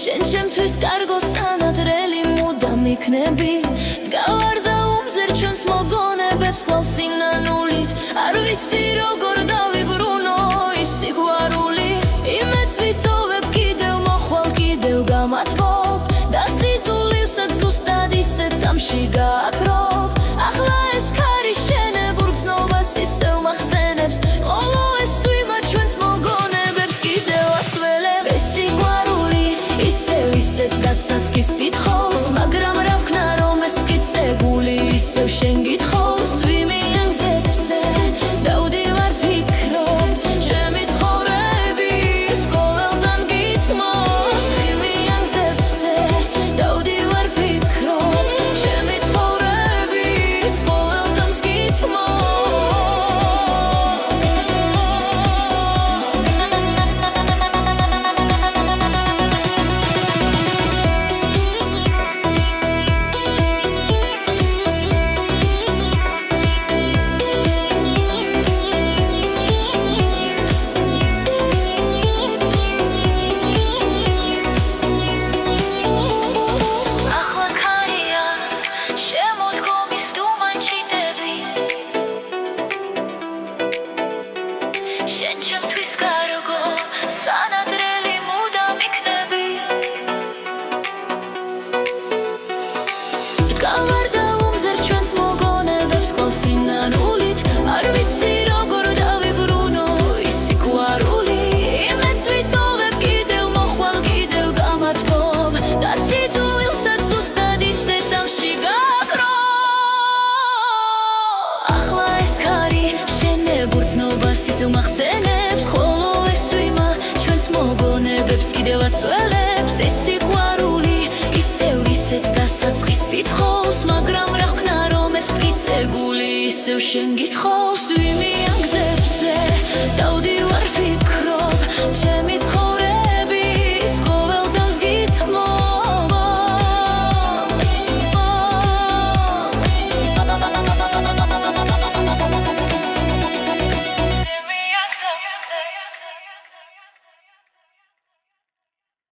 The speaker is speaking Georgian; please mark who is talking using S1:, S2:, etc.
S1: შენ ჩემთვის კარგო სანადრელი მუდამ იქნები დგავარ და უმზერ ჩვენს მოგონებებს ყალსინანულით არ ვიცი როგორ დავიბრუნო ის სიყვარული იმედს ვიტოვებ კიდევ მოხვალ კიდევ გამათბობ და სიძულილსაც ზუსტად ისე წამში გააქრობ ახლა ეს ქარი შენებურ გრძნობას ისევ მახსენებს ხოლო ეს თვიმა ჩვენს მოგონებებს კიდევ ასველებ ეს სიყვარული ისევ დასაც კი სითხოვს მაგრამ რა ვქნა რომ ეს მტკიცებული ისევ შენ გითხოვს თვიმიან გზებზე დავდივარ ფიქრობ ჩემი ცხოვრების ყოველწან გითმოს თვიმიან გზებზე დავდივარ ფიქრობ ჩემი ცხოვრების ყოველწამს გითმოს შენ ჩემთვის კარგო სანადრელი მუდამ იქნები დგავარ და უმზერ ჩვენს მოგონებებს ყალსინანულით არ ვიცი როგორ დავიბრუნო ის სიყვარული იმედს ვიტოვებ კიდევ მოხვალ კიდევ გამათბობ და სიძულილსაც ზუსტად ისე წამში გააქრობ ახლა ეს ქარი შენებურ გრძნობას ისევ მახსენებს ხოლო ეს თვიმა ჩვენს მოგონებებს კიდევ ასველებს ეს სიყვარული ისევ ისეც დასაწყის სითხოვს მაგრამ რა ვქნა რომ ეს მტკიცებული ისევ შენ გითხოვს თვიმიან